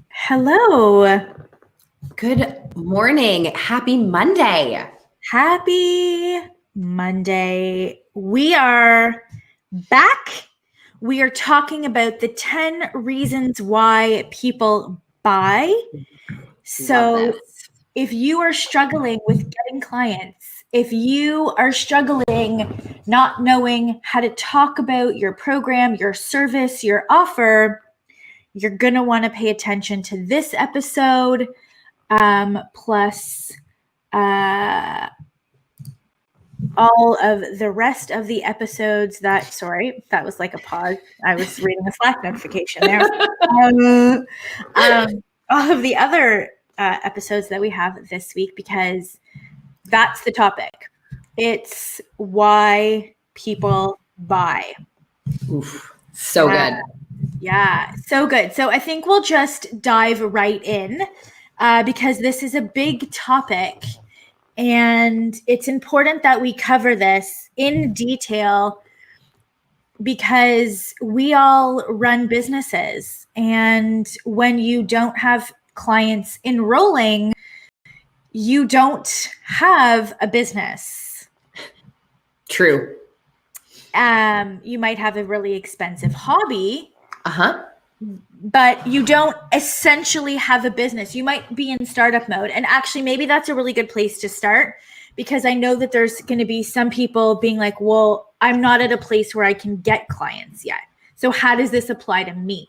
Hello. Good morning. Happy Monday. Happy Monday. We are back. We are talking about the 10 reasons why people buy. So if you are struggling with getting clients, if you are struggling not knowing how to talk about your program, your service, your offer, you're going to want to pay attention to this episode. Plus all of the rest of the episodes that was like a pause. I was reading a Slack notification there. All of the other episodes that we have this week, because that's the topic. It's why people buy. Oof, so good. Yeah, so good. So I think we'll just dive right in because this is a big topic and it's important that we cover this in detail because we all run businesses. And when you don't have clients enrolling, you don't have a business. True. You might have a really expensive hobby. But you don't essentially have a business. You might be in startup mode. And actually, maybe that's a really good place to start, because I know that there's going to be some people being like, well, I'm not at a place where I can get clients yet. So how does this apply to me?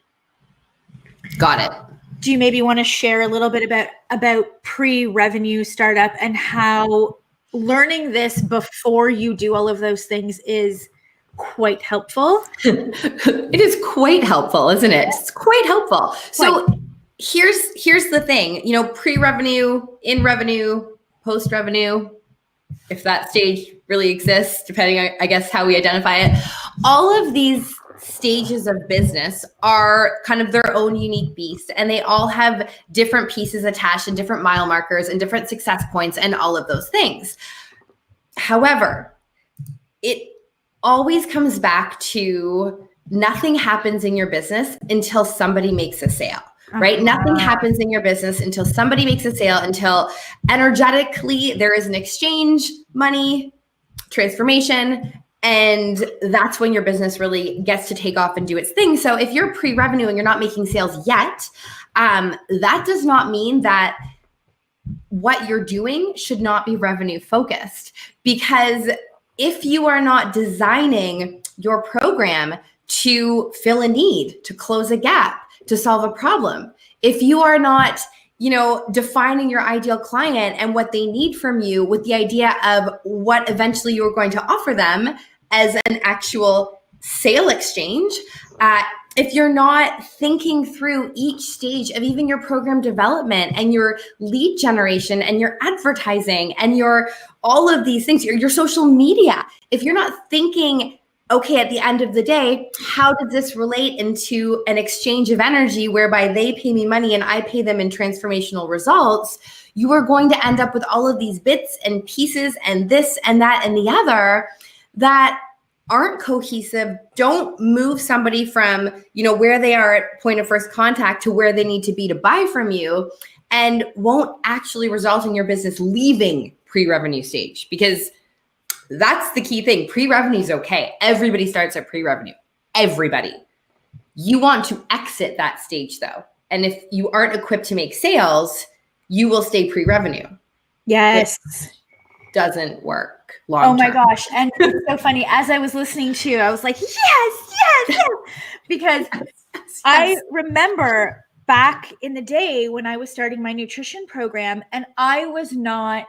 Got it. Do you maybe want to share a little bit about pre-revenue startup and how learning this before you do all of those things is quite helpful? It is quite helpful, isn't it? It's quite helpful. So here's the thing, pre-revenue, in revenue, post-revenue, if that stage really exists, depending on, I guess, how we identify it. All of these stages of business are kind of their own unique beast, and they all have different pieces attached and different mile markers and different success points and all of those things. However, it always comes back to nothing happens in your business until somebody makes a sale, right? Nothing happens in your business until somebody makes a sale, until energetically there is an exchange, money, transformation, and that's when your business really gets to take off and do its thing. So if you're pre-revenue and you're not making sales yet, that does not mean that what you're doing should not be revenue focused, because if you are not designing your program to fill a need, to close a gap, to solve a problem, if you are not, defining your ideal client and what they need from you with the idea of what eventually you're going to offer them as an actual sale exchange, if you're not thinking through each stage of even your program development and your lead generation and your advertising and your all of these things, your social media, if you're not thinking, okay, at the end of the day, how does this relate into an exchange of energy whereby they pay me money and I pay them in transformational results, you are going to end up with all of these bits and pieces and this and that and the other that aren't cohesive, don't move somebody from, where they are at point of first contact to where they need to be to buy from you, and won't actually result in your business leaving pre-revenue stage, because that's the key thing. Pre-revenue is okay. Everybody starts at pre-revenue. Everybody. You want to exit that stage though. And if you aren't equipped to make sales, you will stay pre-revenue. Yes. It doesn't work. Oh my gosh. And it's so funny. As I was listening to you, I was like, yes. Because I remember back in the day when I was starting my nutrition program and I was not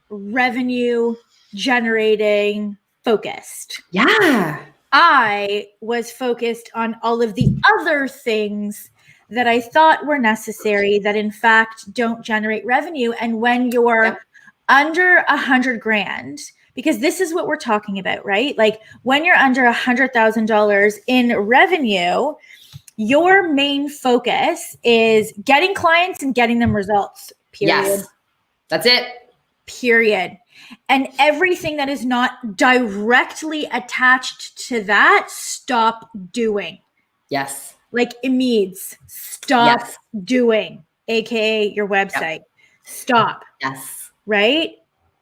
revenue generating focused. Yeah. I was focused on all of the other things that I thought were necessary that in fact don't generate revenue. And when you're under $100,000, because this is what we're talking about, right? Like when you're under $100,000 in revenue, your main focus is getting clients and getting them results. Period. Yes. That's it. Period. And everything that is not directly attached to that, stop doing. Yes. Like Imeeds, stop doing, aka your website. Yep. Stop. Yes. Right?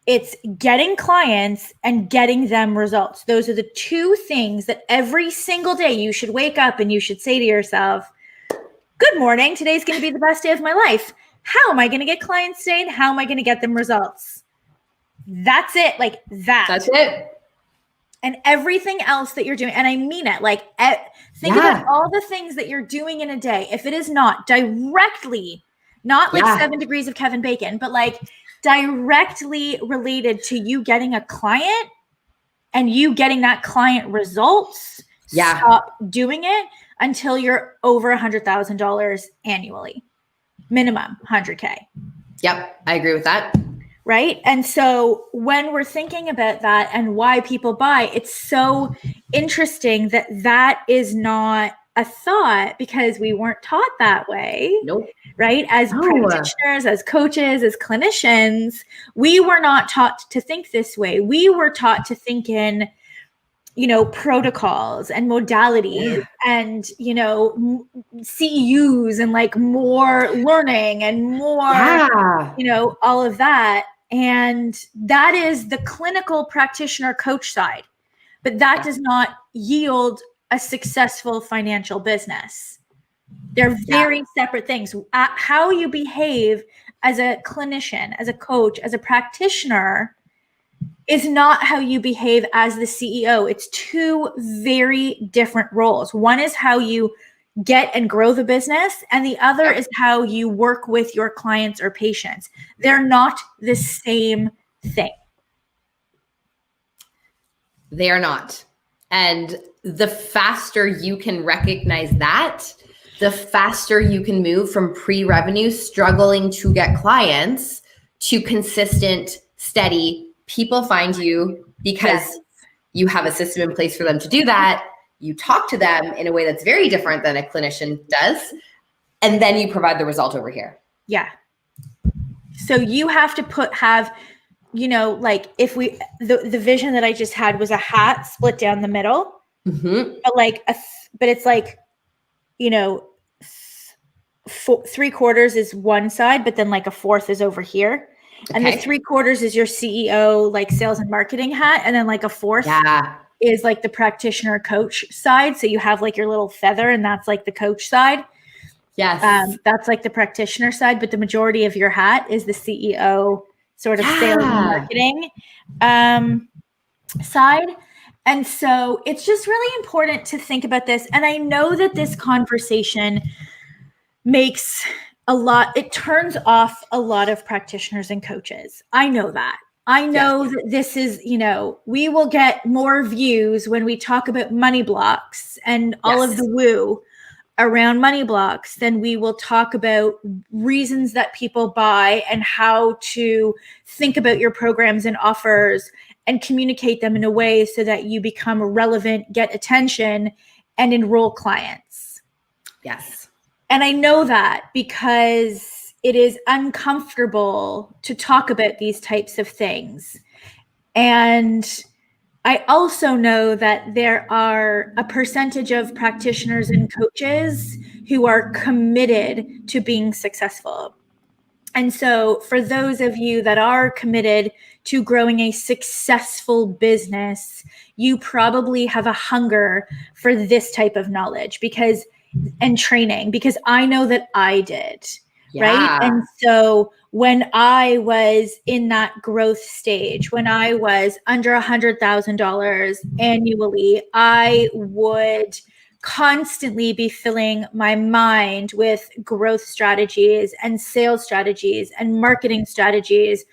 It's getting clients and getting them results. Those are the two things that every single day you should wake up and you should say to yourself, good morning, today's going to be the best day of my life. How am I going to get clients today and how am I going to get them results? That's it. Like that. That's it. And everything else that you're doing, and I mean it, like think about all the things that you're doing in a day. If it is not directly, not like 7 degrees of Kevin Bacon, but like directly related to you getting a client and you getting that client results, stop doing it until you're over $100,000 annually. Minimum 100K. Yep, I agree with that. Right? And so when we're thinking about that and why people buy, it's so interesting that that is not a thought because we weren't taught that way. Nope. Right? As practitioners, as coaches, as clinicians, we were not taught to think this way. We were taught to think in, protocols and modalities and, CEUs and like more learning and more, all of that. And that is the clinical practitioner coach side, but that does not yield a successful financial business. They're very separate things. How you behave as a clinician, as a coach, as a practitioner is not how you behave as the CEO. It's two very different roles. One is how you get and grow the business, and the other is how you work with your clients or patients. They're not the same thing. They are not. And the faster you can recognize that, the faster you can move from pre-revenue, struggling to get clients, to consistent, steady. People find you because you have a system in place for them to do that. You talk to them in a way that's very different than a clinician does. And then you provide the result over here. Yeah. So you have to have, like if the vision that I just had was a hat split down the middle, but it's like, 3/4 is one side, but then like a fourth is over here. And the 3/4 is your CEO, like sales and marketing hat. And then like a fourth is like the practitioner coach side. So you have like your little feather and that's like the coach side. Yes. That's like the practitioner side, but the majority of your hat is the CEO sort of sales and marketing side. And so it's just really important to think about this. And I know that this conversation makes it turns off a lot of practitioners and coaches. I know that. I know that this is, we will get more views when we talk about money blocks and all of the woo around money blocks than we will talk about reasons that people buy and how to think about your programs and offers and communicate them in a way so that you become relevant, get attention, and enroll clients. Yes. And I know that because it is uncomfortable to talk about these types of things. And I also know that there are a percentage of practitioners and coaches who are committed to being successful. And so for those of you that are committed to growing a successful business, you probably have a hunger for this type of knowledge and training, because I know that I did. Right. And so when I was in that growth stage, when I was under $100,000 annually, I would constantly be filling my mind with growth strategies and sales strategies and marketing strategies.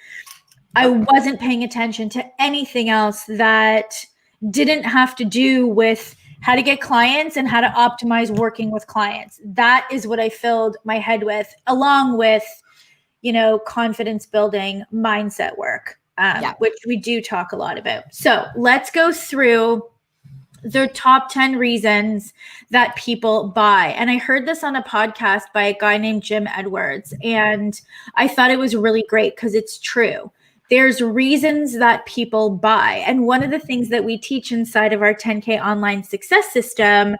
I wasn't paying attention to anything else that didn't have to do with how to get clients and how to optimize working with clients. That is what I filled my head with, along with, confidence building mindset work, which we do talk a lot about. So let's go through the top 10 reasons that people buy. And I heard this on a podcast by a guy named Jim Edwards, and I thought it was really great because it's true. There's reasons that people buy. And one of the things that we teach inside of our 10K online success system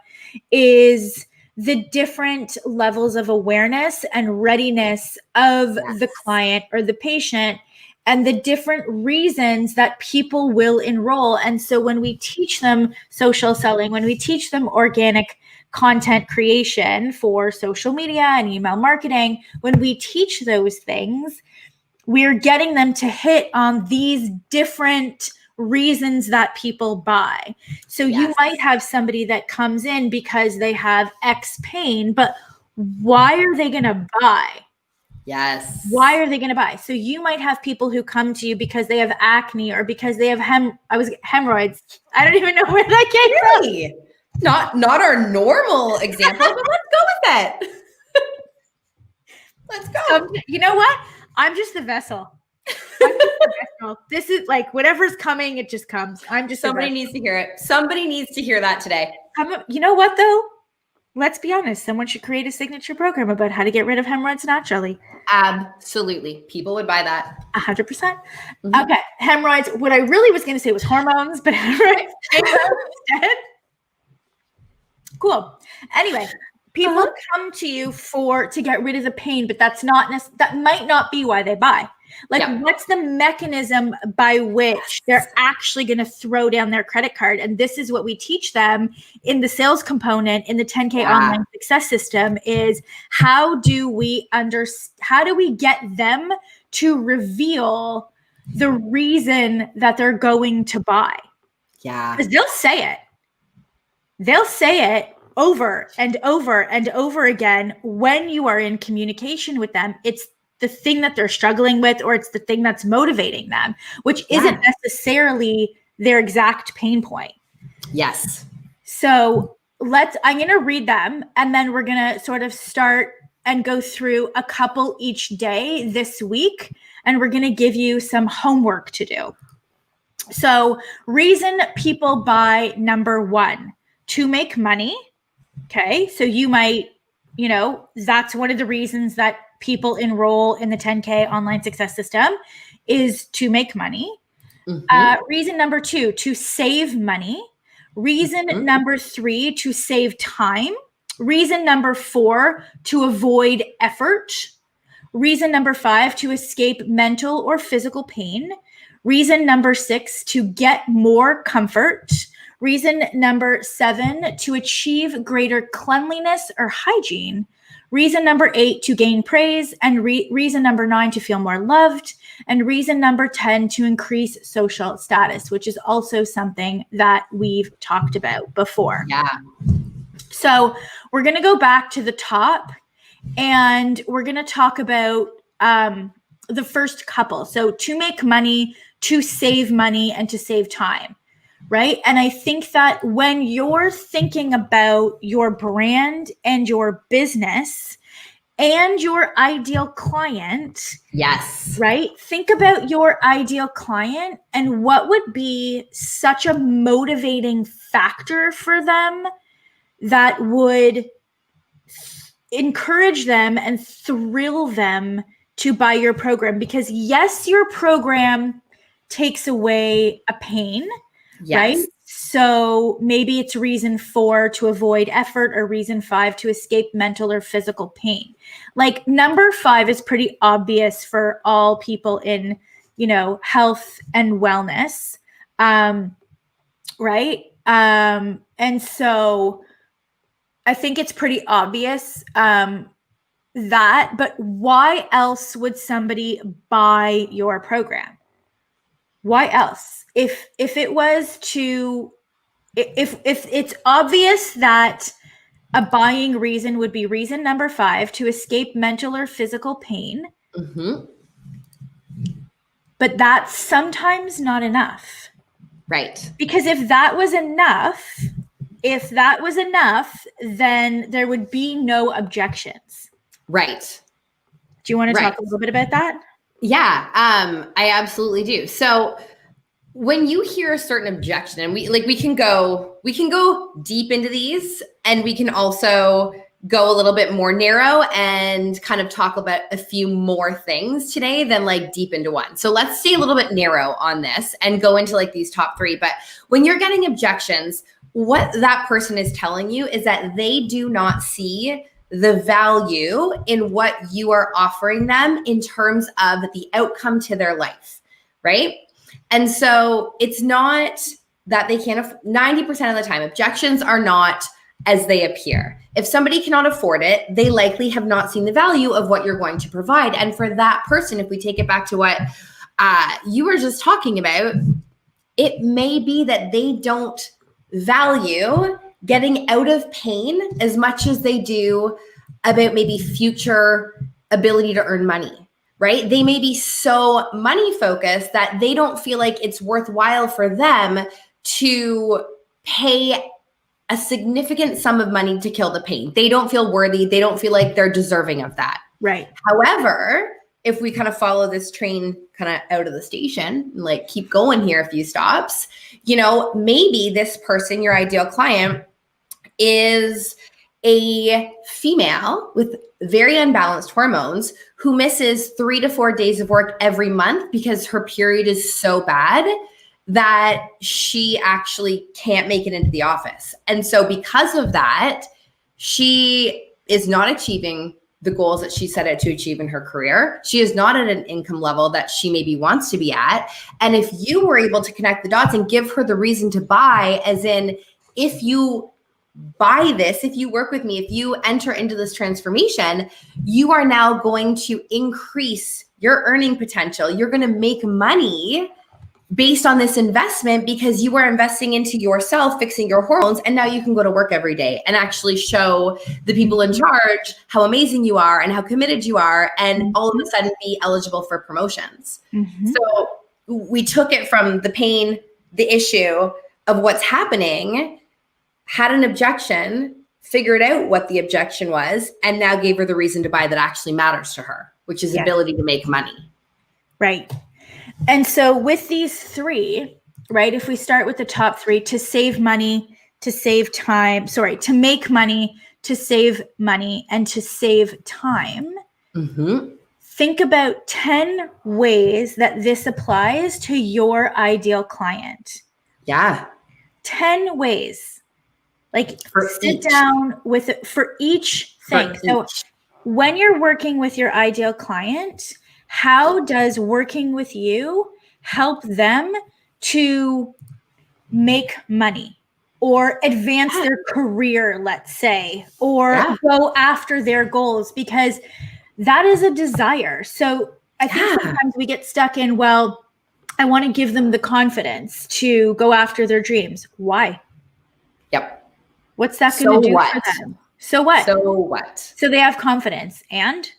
is the different levels of awareness and readiness of the client or the patient, and the different reasons that people will enroll. And so when we teach them social selling, when we teach them organic content creation for social media and email marketing, when we teach those things, we're getting them to hit on these different reasons that people buy. So you might have somebody that comes in because they have X pain, but why are they going to buy? Yes. Why are they going to buy? So you might have people who come to you because they have acne or because they have hemorrhoids. I don't even know where that came from. Not our normal example, but let's go with that. Let's go. You know what? I'm just the vessel. This is like whatever's coming, it just comes. I'm just somebody needs to hear it. Somebody needs to hear that today. You know what though? Let's be honest. Someone should create a signature program about how to get rid of hemorrhoids naturally. Absolutely. People would buy that. 100%. Mm-hmm. Okay. Hemorrhoids. What I really was going to say was hormones, but hemorrhoids instead. Cool. Anyway, people come to you to get rid of the pain, but that might not be why they buy. Like, what's the mechanism by which they're actually going to throw down their credit card? And this is what we teach them in the sales component in the 10K online success system is how do we get them to reveal the reason that they're going to buy? Yeah. Because they'll say it. They'll say it over and over and over again when you are in communication with them. It's the thing that they're struggling with, or it's the thing that's motivating them, which isn't necessarily their exact pain point. Yes. So I'm going to read them, and then we're going to sort of start and go through a couple each day this week, and we're going to give you some homework to do. So reason people buy, number 1, to make money. Okay. So you might, that's one of the reasons that people enroll in the 10K online success system is to make money. Mm-hmm. Reason number 2, to save money. Reason number 3, to save time. Reason number 4, to avoid effort. Reason number 5, to escape mental or physical pain. Reason number 6, to get more comfort. Reason number 7, to achieve greater cleanliness or hygiene. Reason number 8, to gain praise. And reason number 9, to feel more loved. And reason number 10, to increase social status, which is also something that we've talked about before. Yeah. So we're going to go back to the top, and we're going to talk about the first couple. So to make money, to save money, and to save time. Right. And I think that when you're thinking about your brand and your business and your ideal client. Yes. Right. Think about your ideal client and what would be such a motivating factor for them that would encourage them and thrill them to buy your program. Because yes, your program takes away a pain. Yes. Right? So maybe it's reason 4 to avoid effort, or reason 5 to escape mental or physical pain. Like number 5 is pretty obvious for all people in, health and wellness. Right. And so I think it's pretty obvious but why else would somebody buy your program? Why else? If it's obvious that a buying reason would be reason number 5 to escape mental or physical pain, but that's sometimes not enough. Right. Because if that was enough, then there would be no objections. Right. Do you want to talk a little bit about that? Yeah, I absolutely do. So when you hear a certain objection, and we can go deep into these, and we can also go a little bit more narrow and kind of talk about a few more things today than like deep into one. So let's stay a little bit narrow on this and go into like these top 3. But when you're getting objections, what that person is telling you is that they do not see the value in what you are offering them in terms of the outcome to their life, right? And so it's not that they can't, 90% of the time, objections are not as they appear. If somebody cannot afford it, they likely have not seen the value of what you're going to provide. And for that person, if we take it back to what you were just talking about, it may be that they don't value getting out of pain as much as they do about maybe future ability to earn money, right? They may be so money focused that they don't feel like it's worthwhile for them to pay a significant sum of money to kill the pain. They don't feel worthy. They don't feel like they're deserving of that. Right. However, if we kind of follow this train kind of out of the station and like keep going here a few stops, maybe this person, your ideal client, is a female with very unbalanced hormones who misses 3 to 4 days of work every month because her period is so bad that she actually can't make it into the office. And so because of that, she is not achieving the goals that she set out to achieve in her career. She is not at an income level that she maybe wants to be at. And if you were able to connect the dots and give her the reason to buy, as in, if you buy this, if you work with me, if you enter into this transformation, you are now going to increase your earning potential. You're going to make money based on this investment because you are investing into yourself, fixing your hormones, and now you can go to work every day and actually show the people in charge how amazing you are and how committed you are, and all of a sudden be eligible for promotions. Mm-hmm. So we took it from the pain, the issue of what's happening, had an objection, figured out what the objection was, and now gave her the reason to buy that actually matters to her, which is ability to make money. Right. And so with these 3, right, if we start with the top 3, to save money, to save time, to make money, to save money, and to save time, think about 10 ways that this applies to your ideal client. Yeah. 10 ways. Like sit down with it for each thing. So when you're working with your ideal client, how does working with you help them to make money or advance their career, let's say, or go after their goals? Because that is a desire. So I think sometimes we get stuck in, well, I want to give them the confidence to go after their dreams. Why? Yep. What's that going to do for them? So what? So what? So they have confidence and...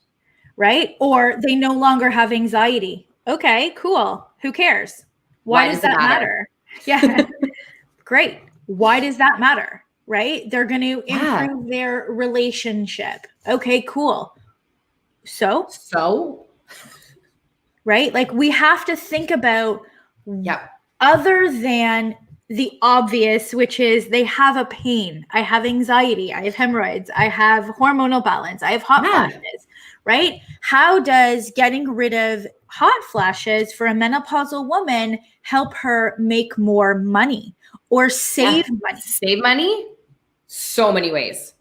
right? Or they no longer have anxiety. Okay, cool. Who cares? Why does that matter? Yeah. Great. Why does that matter? Right? They're going to improve their relationship. Okay, cool. So, right? Like we have to think about other than the obvious, which is they have a pain. I have anxiety. I have hemorrhoids. I have hormonal balance. I have hot flashes. Right? How does getting rid of hot flashes for a menopausal woman help her make more money or save money? Save money? So many ways.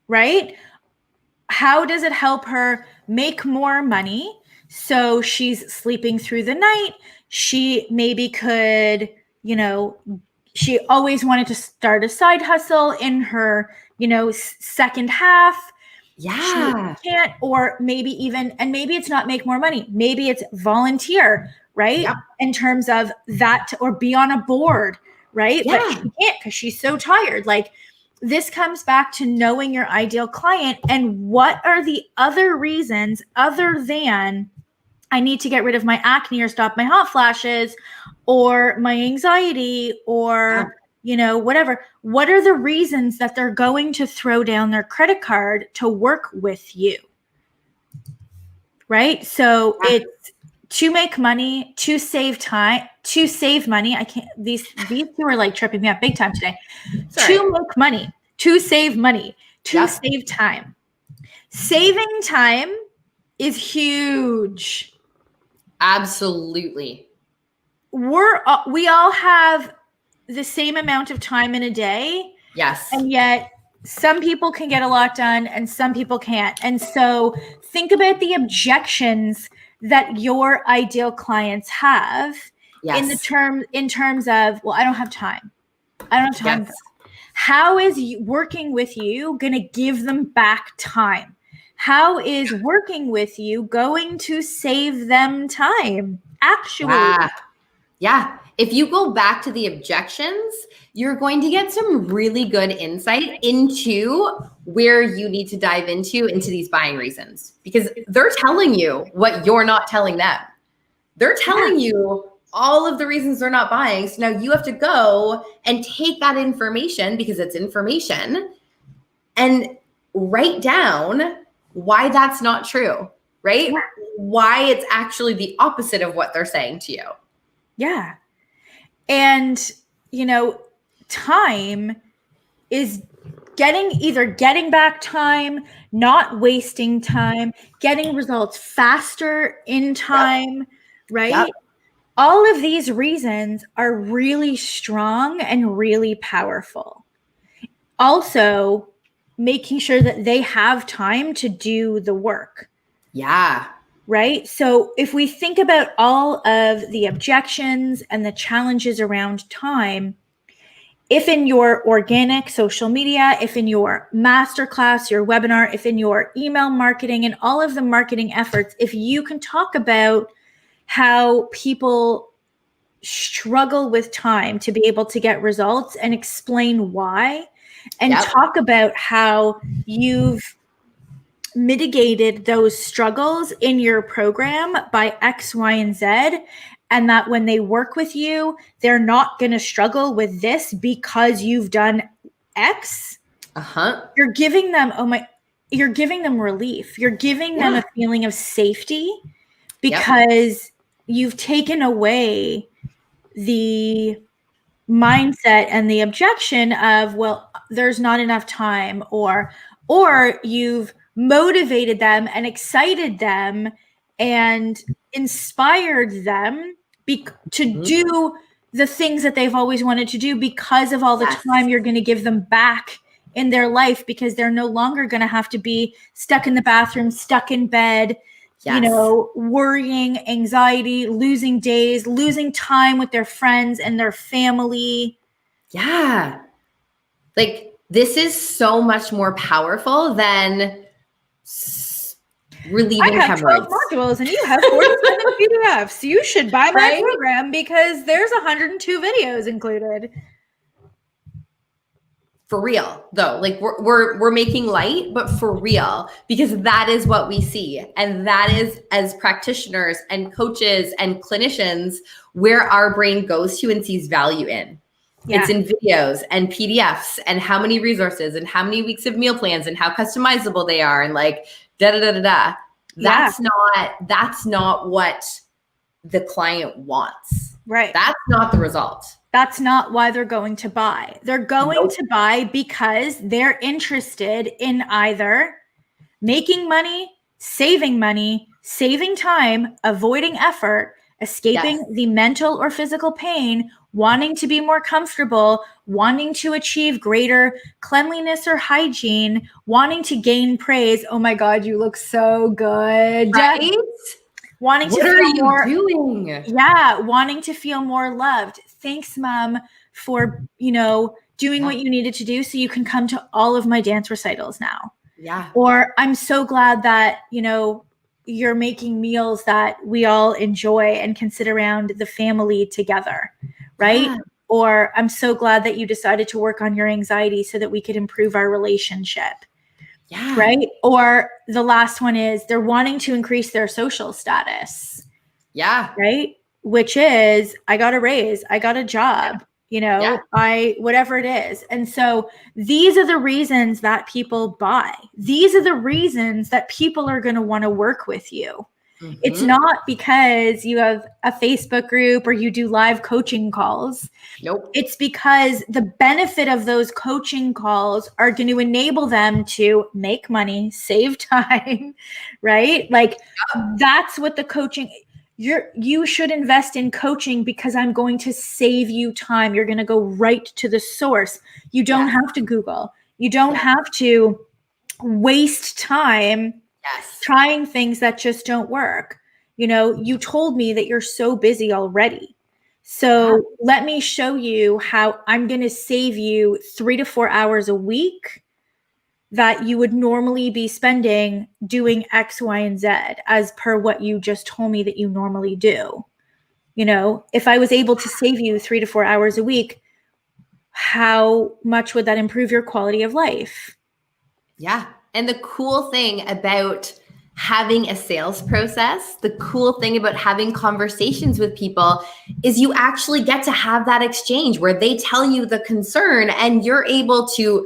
Right? How does it help her make more money? So she's sleeping through the night. She maybe could, she always wanted to start a side hustle in her, second half. Yeah. She can't, or maybe it's not make more money. Maybe it's volunteer, right? Yep. In terms of that, or be on a board, right? Yeah. But she can't because she's so tired. Like this comes back to knowing your ideal client and what are the other reasons other than I need to get rid of my acne or stop my hot flashes or my anxiety or whatever. What are the reasons that they're going to throw down their credit card to work with you? Right? So it's to make money, to save time, to save money. I can't, these two are like tripping me up big time today. Sorry. To make money, to save money, to Yep. save time. Saving time is huge. Absolutely. We all have the same amount of time in a day, Yes. and yet some people can get a lot done and some people can't. And so think about the objections that your ideal clients have Yes. in terms of, well, I don't have time. I don't have time. Yes. How is working with you going to give them back time? How is working with you going to save them time? Actually. Yeah. If you go back to the objections, you're going to get some really good insight into where you need to dive into these buying reasons, because they're telling you what you're not telling them. They're telling you all of the reasons they're not buying. So now you have to go and take that information, because it's information, and write down why that's not true, right? Yeah. Why it's actually the opposite of what they're saying to you. Yeah. And, time is getting back time, not wasting time, getting results faster in time, right? Yep. All of these reasons are really strong and really powerful. Also, making sure that they have time to do the work. Yeah. Right? So if we think about all of the objections and the challenges around time, if in your organic social media, if in your masterclass, your webinar, if in your email marketing and all of the marketing efforts, if you can talk about how people struggle with time to be able to get results and explain why, and talk about how you've mitigated those struggles in your program by X, Y, and Z, and that when they work with you, they're not going to struggle with this because you've done X. You're giving them you're giving them relief. You're giving them a feeling of safety, because you've taken away the mindset and the objection of, well, there's not enough time, or you've motivated them and excited them and inspired them to do the things that they've always wanted to do, because of all the time you're going to give them back in their life, because they're no longer going to have to be stuck in the bathroom, stuck in bed, worrying, anxiety, losing days, losing time with their friends and their family. Yeah. Like, this is so much more powerful than relieving I have 12 modules and you have 47 PDFs. You should buy my program because there's 102 videos included. For real, though, like we're making light, but for real, because that is what we see. And that is, as practitioners and coaches and clinicians, where our brain goes to and sees value in. It's in videos and PDFs and how many resources and how many weeks of meal plans and how customizable they are, and like da-da-da-da-da. That's not what the client wants. Right. That's not the result. That's not why they're going to buy. They're going to buy because they're interested in either making money, saving time, avoiding effort, escaping the mental or physical pain, wanting to be more comfortable, wanting to achieve greater cleanliness or hygiene, wanting to gain praise. Oh my God, you look so good. Right? Wanting to feel more doing? Yeah, wanting to feel more loved. Thanks, Mom, for, doing what you needed to do so you can come to all of my dance recitals now. Yeah. Or I'm so glad that, you're making meals that we all enjoy and can sit around the family together, right? Yeah. Or I'm so glad that you decided to work on your anxiety so that we could improve our relationship. Yeah. Right. Or the last one is they're wanting to increase their social status. Yeah. Right. Which is, I got a raise, I got a job, whatever it is. And so these are the reasons that people buy. These are the reasons that people are going to want to work with you. It's not because you have a Facebook group or you do live coaching calls. Nope. It's because the benefit of those coaching calls are going to enable them to make money, save time, right? Like that's what the coaching, you should invest in coaching because I'm going to save you time. You're going to go right to the source. You don't have to Google. You don't have to waste time trying things that just don't work. You know, you told me that you're so busy already. So let me show you how I'm going to save you 3 to 4 hours a week that you would normally be spending doing X, Y, and Z as per what you just told me that you normally do. You know, if I was able to save you 3 to 4 hours a week, how much would that improve your quality of life? Yeah. And the cool thing about having a sales process, the cool thing about having conversations with people is you actually get to have that exchange where they tell you the concern and you're able to,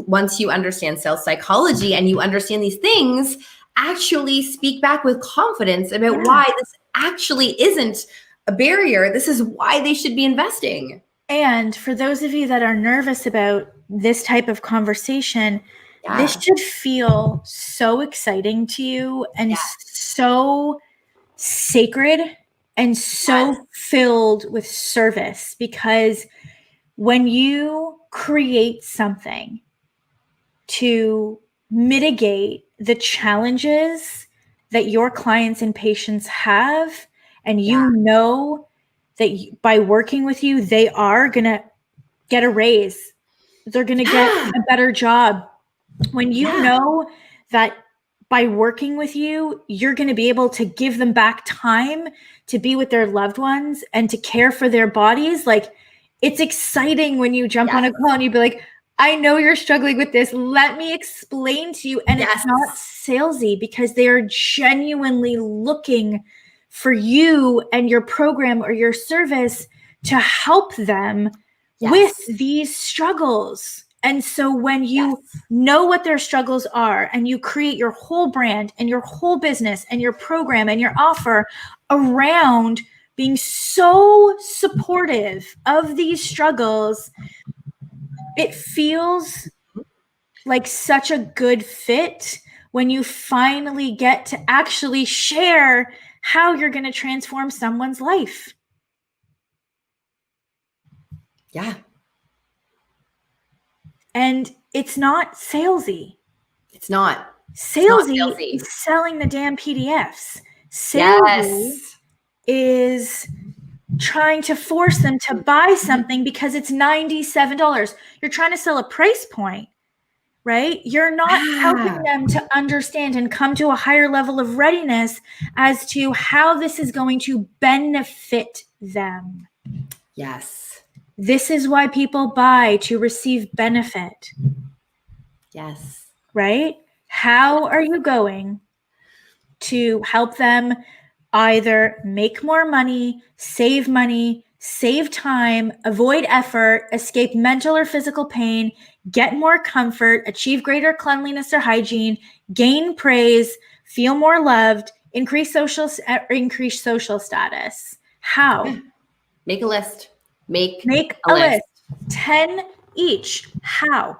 once you understand sales psychology and you understand these things, actually speak back with confidence about why this actually isn't a barrier. This is why they should be investing. And for those of you that are nervous about this type of conversation, this should feel so exciting to you and so sacred and so filled with service, because when you create something to mitigate the challenges that your clients and patients have, and you know that by working with you, they are going to get a raise, they're going to get a better job. When you know that by working with you, you're going to be able to give them back time to be with their loved ones and to care for their bodies. Like, it's exciting when you jump on a call and you'd be like, I know you're struggling with this. Let me explain to you. And it's not salesy, because they are genuinely looking for you and your program or your service to help them with these struggles. And so when you know what their struggles are and you create your whole brand and your whole business and your program and your offer around being so supportive of these struggles, it feels like such a good fit when you finally get to actually share how you're going to transform someone's life. Yeah. And it's not salesy. It's not. Salesy is selling the damn PDFs. Salesy is trying to force them to buy something because it's $97. You're trying to sell a price point, right? You're not helping them to understand and come to a higher level of readiness as to how this is going to benefit them. Yes. This is why people buy, to receive benefit. Yes. Right? How are you going to help them either make more money, save time, avoid effort, escape mental or physical pain, get more comfort, achieve greater cleanliness or hygiene, gain praise, feel more loved, increase social status? How? Make a list. Make a list. 10 each. How?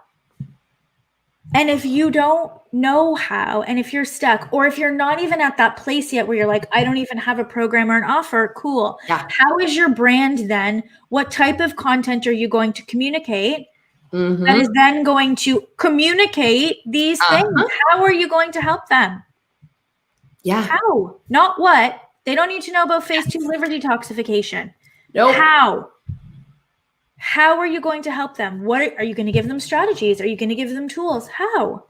And if you don't know how, and if you're stuck, or if you're not even at that place yet where you're like, I don't even have a program or an offer, cool. How is your brand then? What type of content are you going to communicate that is then going to communicate these things? How are you going to help them? How? Not what. They don't need to know about phase 2 liver detoxification. How? How are you going to help them? What are you going to give them? Strategies? Are you going to give them tools? How?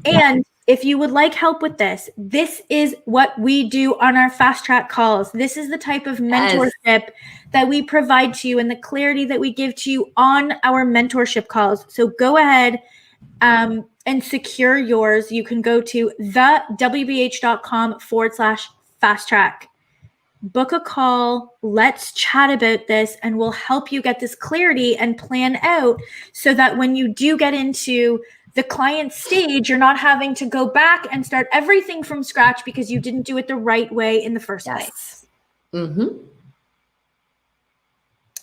And if you would like help with this, this is what we do on our fast track calls. This is the type of mentorship that we provide to you and the clarity that we give to you on our mentorship calls. So go ahead and secure yours. You can go to thewbh.com/fast track. Book a call, let's chat about this, and we'll help you get this clarity and plan out so that when you do get into the client stage, you're not having to go back and start everything from scratch because you didn't do it the right way in the first place. Mm-hmm.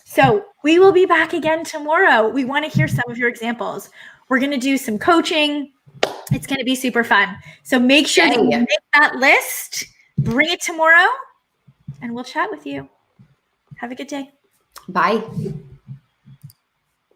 So we will be back again tomorrow. We want to hear some of your examples. We're going to do some coaching. It's going to be super fun. So make sure that you make that list, bring it tomorrow, and we'll chat with you. Have a good day. Bye.